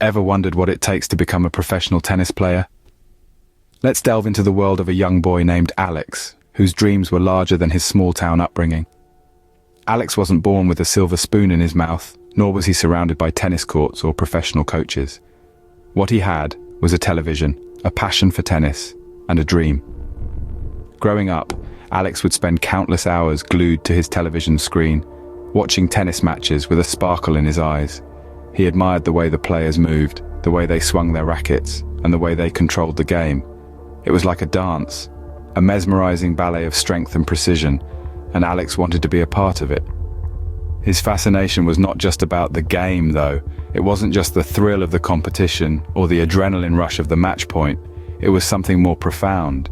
Ever wondered what it takes to become a professional tennis player? Let's delve into the world of a young boy named Alex, whose dreams were larger than his small-town upbringing. Alex wasn't born with a silver spoon in his mouth, nor was he surrounded by tennis courts or professional coaches. What he had was a television, a passion for tennis, and a dream. Growing up, Alex would spend countless hours glued to his television screen, watching tennis matches with a sparkle in his eyes. He admired the way the players moved, the way they swung their rackets, and the way they controlled the game. It was like a dance, a mesmerizing ballet of strength and precision, and Alex wanted to be a part of it. His fascination was not just about the game, though. It wasn't just the thrill of the competition or the adrenaline rush of the match point. It was something more profound.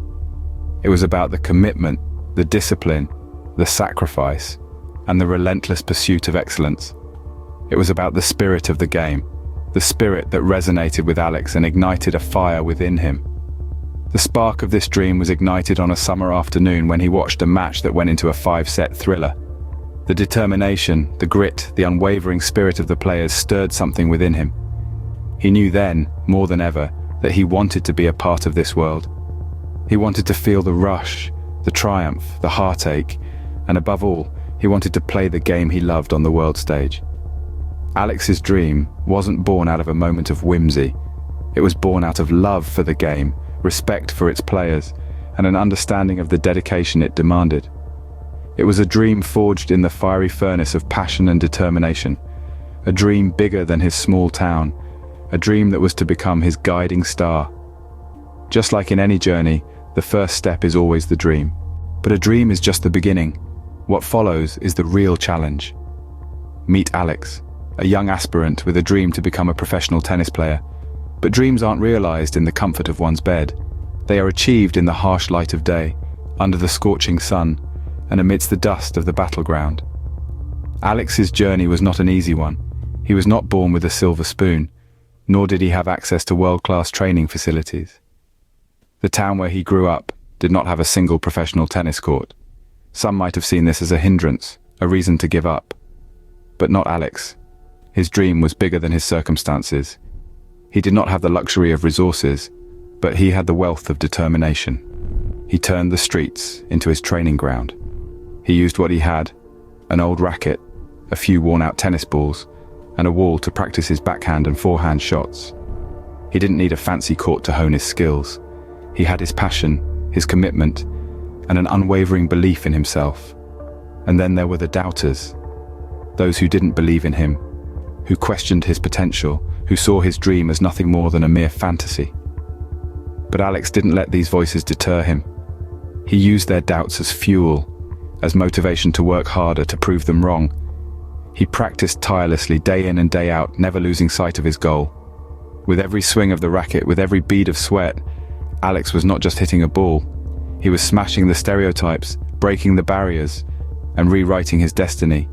It was about the commitment, the discipline, the sacrifice, and the relentless pursuit of excellence. It was about the spirit of the game, the spirit that resonated with Alex and ignited a fire within him. The spark of this dream was ignited on a summer afternoon when he watched a match that went into a 5-set thriller. The determination, the grit, the unwavering spirit of the players stirred something within him. He knew then, more than ever, that he wanted to be a part of this world. He wanted to feel the rush, the triumph, the heartache, and above all, he wanted to play the game he loved on the world stage. Alex's dream wasn't born out of a moment of whimsy. It was born out of love for the game, respect for its players, and an understanding of the dedication it demanded. It was a dream forged in the fiery furnace of passion and determination, a dream bigger than his small town, a dream that was to become his guiding star. Just like in any journey, the first step is always the dream. But a dream is just the beginning. What follows is the real challenge. Meet Alex, a young aspirant with a dream to become a professional tennis player. But dreams aren't realized in the comfort of one's bed. They are achieved in the harsh light of day, under the scorching sun, and amidst the dust of the battleground. Alex's journey was not an easy one. He was not born with a silver spoon, nor did he have access to world-class training facilities. The town where he grew up did not have a single professional tennis court. Some might have seen this as a hindrance, a reason to give up. But not Alex. His dream was bigger than his circumstances. He did not have the luxury of resources, but he had the wealth of determination. He turned the streets into his training ground. He used what he had, an old racket, a few worn-out tennis balls, and a wall to practice his backhand and forehand shots. He didn't need a fancy court to hone his skills. He had his passion, his commitment, and an unwavering belief in himself. And then there were the doubters, those who didn't believe in him, who questioned his potential, who saw his dream as nothing more than a mere fantasy. But Alex didn't let these voices deter him. He used their doubts as fuel, as motivation to work harder to prove them wrong. He practiced tirelessly day in and day out, never losing sight of his goal. With every swing of the racket, with every bead of sweat, Alex was not just hitting a ball. He was smashing the stereotypes, breaking the barriers, and rewriting his destiny.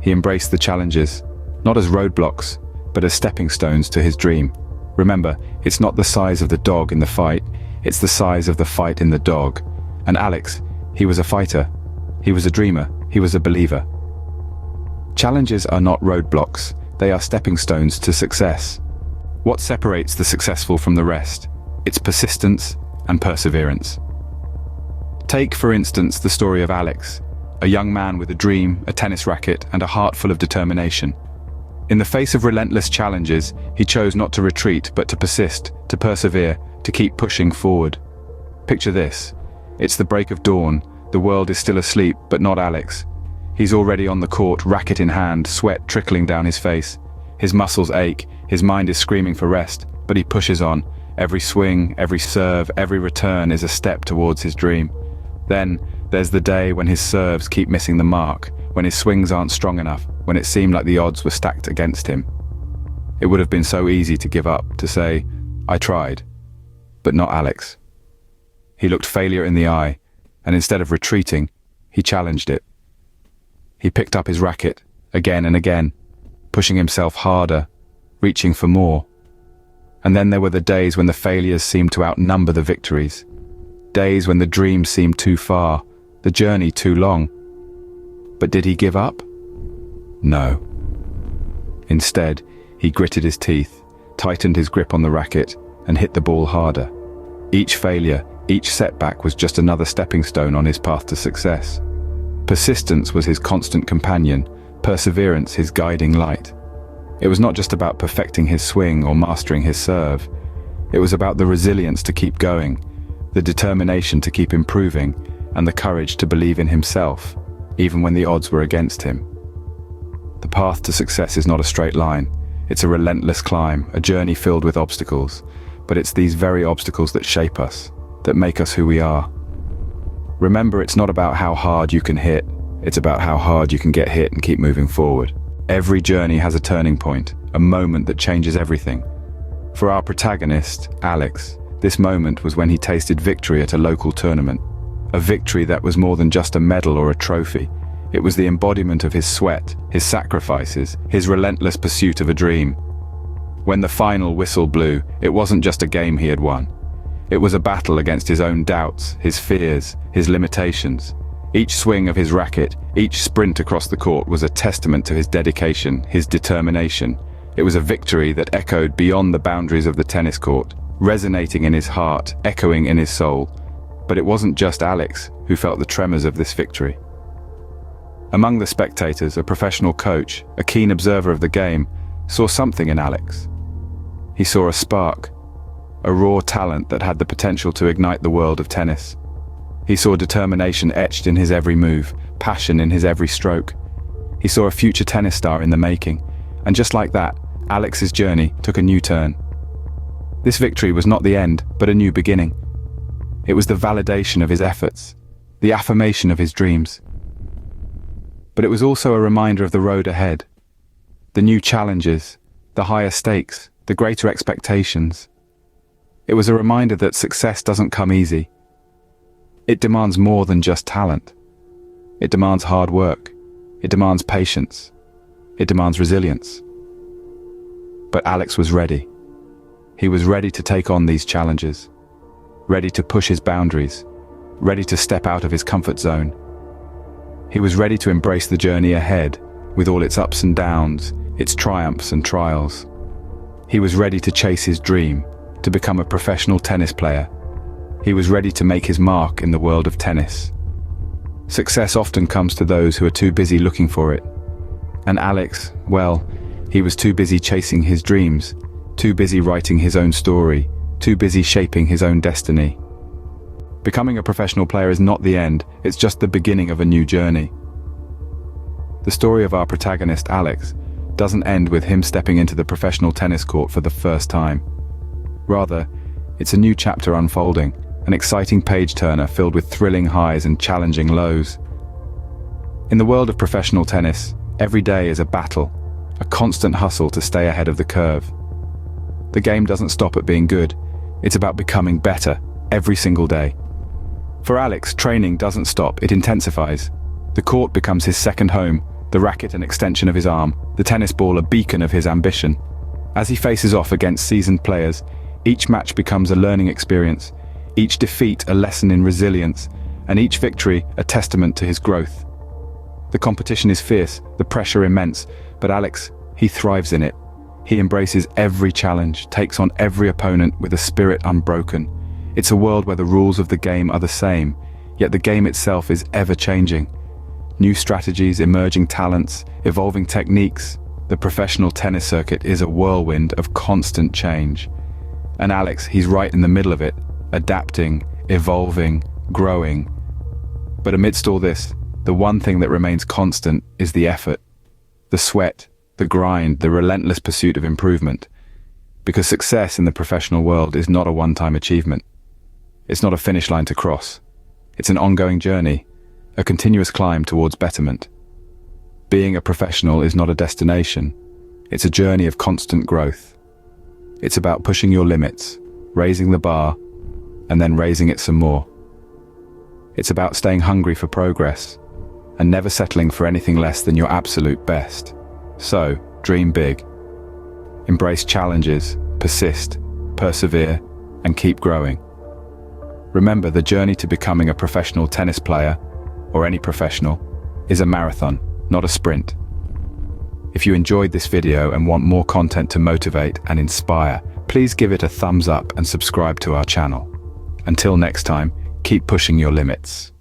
He embraced the challenges, not as roadblocks, but as stepping stones to his dream. Remember, it's not the size of the dog in the fight, it's the size of the fight in the dog. And Alex, he was a fighter. He was a dreamer. He was a believer. Challenges are not roadblocks, they are stepping stones to success. What separates the successful from the rest? It's persistence and perseverance. Take, for instance, the story of Alex, a young man with a dream, a tennis racket, and a heart full of determination. In the face of relentless challenges, he chose not to retreat, but to persist, to persevere, to keep pushing forward. Picture this. It's the break of dawn. The world is still asleep, but not Alex. He's already on the court, racket in hand, sweat trickling down his face. His muscles ache, his mind is screaming for rest, but he pushes on. Every swing, every serve, every return is a step towards his dream. Then, there's the day when his serves keep missing the mark, when his swings aren't strong enough, when it seemed like the odds were stacked against him. It would have been so easy to give up, to say, I tried. But not Alex. He looked failure in the eye, and instead of retreating, he challenged it. He picked up his racket, again and again, pushing himself harder, reaching for more. And then there were the days when the failures seemed to outnumber the victories. Days when the dream seemed too far, the journey too long. But did he give up? No. Instead, he gritted his teeth, tightened his grip on the racket, and hit the ball harder. Each failure, each setback was just another stepping stone on his path to success. Persistence was his constant companion, perseverance his guiding light. It was not just about perfecting his swing or mastering his serve. It was about the resilience to keep going, the determination to keep improving, and the courage to believe in himself, even when the odds were against him. The path to success is not a straight line. It's a relentless climb, a journey filled with obstacles. But it's these very obstacles that shape us, that make us who we are. Remember, it's not about how hard you can hit. It's about how hard you can get hit and keep moving forward. Every journey has a turning point, a moment that changes everything. For our protagonist, Alex, this moment was when he tasted victory at a local tournament. A victory that was more than just a medal or a trophy. It was the embodiment of his sweat, his sacrifices, his relentless pursuit of a dream. When the final whistle blew, it wasn't just a game he had won. It was a battle against his own doubts, his fears, his limitations. Each swing of his racket, each sprint across the court was a testament to his dedication, his determination. It was a victory that echoed beyond the boundaries of the tennis court, resonating in his heart, echoing in his soul. But it wasn't just Alex who felt the tremors of this victory. Among the spectators, a professional coach, a keen observer of the game, saw something in Alex. He saw a spark, a raw talent that had the potential to ignite the world of tennis. He saw determination etched in his every move, passion in his every stroke. He saw a future tennis star in the making, and just like that, Alex's journey took a new turn. This victory was not the end, but a new beginning. It was the validation of his efforts, the affirmation of his dreams. But it was also a reminder of the road ahead, the new challenges, the higher stakes, the greater expectations. It was a reminder that success doesn't come easy. It demands more than just talent. It demands hard work. It demands patience. It demands resilience. But Alex was ready. He was ready to take on these challenges, ready to push his boundaries, ready to step out of his comfort zone. He was ready to embrace the journey ahead, with all its ups and downs, its triumphs and trials. He was ready to chase his dream, to become a professional tennis player. He was ready to make his mark in the world of tennis. Success often comes to those who are too busy looking for it. And Alex, well, he was too busy chasing his dreams, too busy writing his own story, too busy shaping his own destiny. Becoming a professional player is not the end, it's just the beginning of a new journey. The story of our protagonist, Alex, doesn't end with him stepping into the professional tennis court for the first time. Rather, it's a new chapter unfolding, an exciting page-turner filled with thrilling highs and challenging lows. In the world of professional tennis, every day is a battle, a constant hustle to stay ahead of the curve. The game doesn't stop at being good, it's about becoming better every single day. For Alex, training doesn't stop, it intensifies. The court becomes his second home, the racket an extension of his arm, the tennis ball a beacon of his ambition. As he faces off against seasoned players, each match becomes a learning experience, each defeat a lesson in resilience, and each victory a testament to his growth. The competition is fierce, the pressure immense, but Alex, he thrives in it. He embraces every challenge, takes on every opponent with a spirit unbroken. It's a world where the rules of the game are the same, yet the game itself is ever-changing. New strategies, emerging talents, evolving techniques. The professional tennis circuit is a whirlwind of constant change. And Alex, he's right in the middle of it, adapting, evolving, growing. But amidst all this, the one thing that remains constant is the effort, the sweat, the grind, the relentless pursuit of improvement. Because success in the professional world is not a one-time achievement. It's not a finish line to cross. It's an ongoing journey, a continuous climb towards betterment. Being a professional is not a destination. It's a journey of constant growth. It's about pushing your limits, raising the bar, and then raising it some more. It's about staying hungry for progress, and never settling for anything less than your absolute best. So, dream big. Embrace challenges, persist, persevere, and keep growing. Remember, the journey to becoming a professional tennis player, or any professional, is a marathon, not a sprint. If you enjoyed this video and want more content to motivate and inspire, please give it a thumbs up and subscribe to our channel. Until next time, keep pushing your limits.